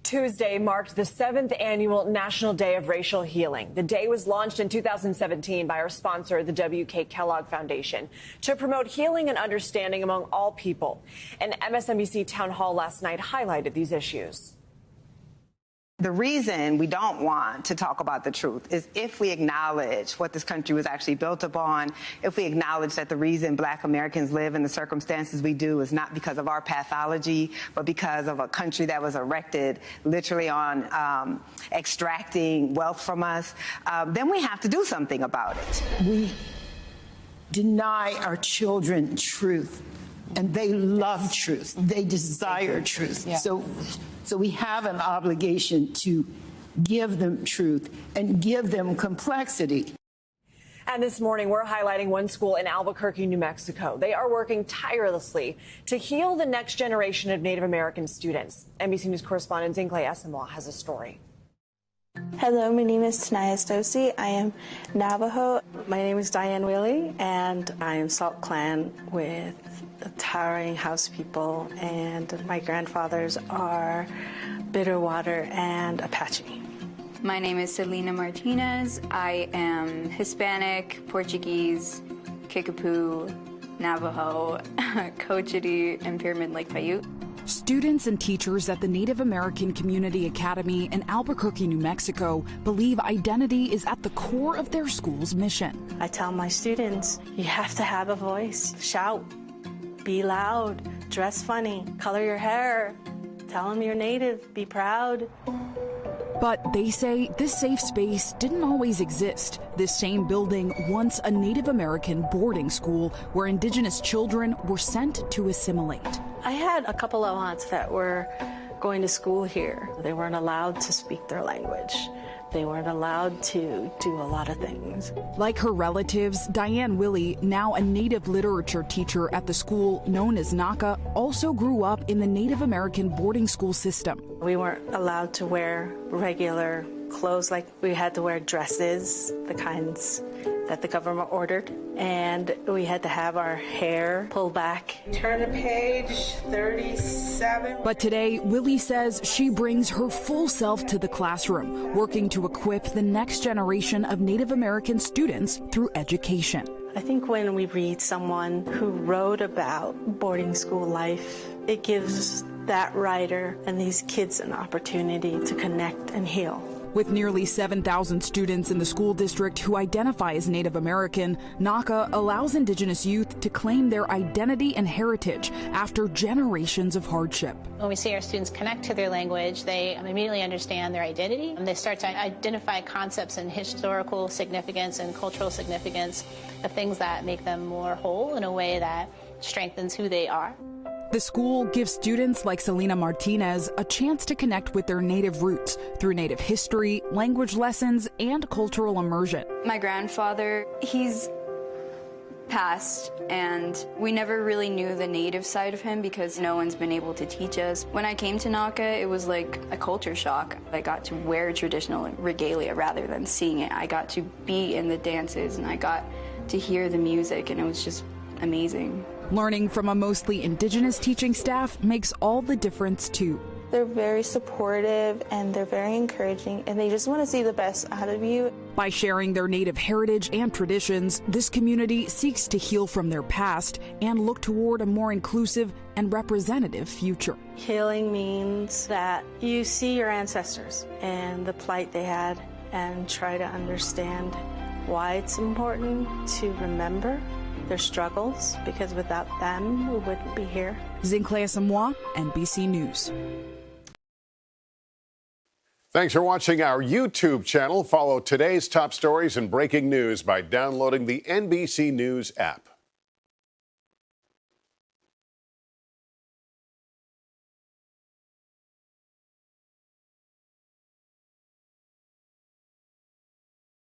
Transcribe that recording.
Tuesday marked the 7th annual National Day of Racial Healing. The day was launched in 2017 by our sponsor, the W.K. Kellogg Foundation, to promote healing and understanding among all people. An MSNBC town hall last night highlighted these issues. The reason we don't want to talk about the truth is if we acknowledge what this country was actually built upon, if we acknowledge that the reason Black Americans live in the circumstances we do is not because of our pathology, but because of a country that was erected literally on extracting wealth from us, then we have to do something about it. We deny our children truth, and they love truth. They desire truth. Yeah. So we have an obligation to give them truth and give them complexity. And this morning, we're highlighting one school in Albuquerque, New Mexico. They are working tirelessly to heal the next generation of Native American students. NBC News correspondent Zinhle Essamuah has a story. Hello, my name is Tanaya Stosi. I am Navajo. My name is Diane Willie, and I am Salt Clan with the Towering House people, and my grandfathers are Bitterwater and Apache. My name is Selena Martinez. I am Hispanic, Portuguese, Kickapoo, Navajo, Cochiti, and Pyramid Lake Paiute. Students and teachers at the Native American Community Academy in Albuquerque, New Mexico, believe identity is at the core of their school's mission. I tell my students, you have to have a voice. Shout, be loud, dress funny, color your hair, tell them you're Native, be proud. But they say this safe space didn't always exist. This same building, once a Native American boarding school where Indigenous children were sent to assimilate. I had a couple of aunts that were going to school here. They weren't allowed to speak their language. They weren't allowed to do a lot of things. Like her relatives, Diane Willie, now a Native literature teacher at the school known as NACA, also grew up in the Native American boarding school system. We weren't allowed to wear regular clothes, like we had to wear dresses, the kinds that the government ordered, and we had to have our hair pulled back. Turn to page 37. But today, Willie says she brings her full self to the classroom, working to equip the next generation of Native American students through education. I think when we read someone who wrote about boarding school life, it gives that writer and these kids an opportunity to connect and heal. With nearly 7,000 students in the school district who identify as Native American, NACA allows Indigenous youth to claim their identity and heritage after generations of hardship. When we see our students connect to their language, they immediately understand their identity, and they start to identify concepts and historical significance and cultural significance of things that make them more whole in a way that strengthens who they are. The school gives students like Selena Martinez a chance to connect with their Native roots through Native history, language lessons, and cultural immersion. My grandfather, he's passed, and we never really knew the Native side of him because no one's been able to teach us. When I came to NACA, it was like a culture shock. I got to wear traditional regalia rather than seeing it. I got to be in the dances, and I got to hear the music, and it was just amazing. Learning from a mostly Indigenous teaching staff makes all the difference, too. They're very supportive and they're very encouraging, and they just want to see the best out of you. By sharing their Native heritage and traditions, this community seeks to heal from their past and look toward a more inclusive and representative future. Healing means that you see your ancestors and the plight they had and try to understand why it's important to remember their struggles, because without them, we wouldn't be here. Zinhle Essamuah, NBC News. Thanks for watching our YouTube channel. Follow today's top stories and breaking news by downloading the NBC News app.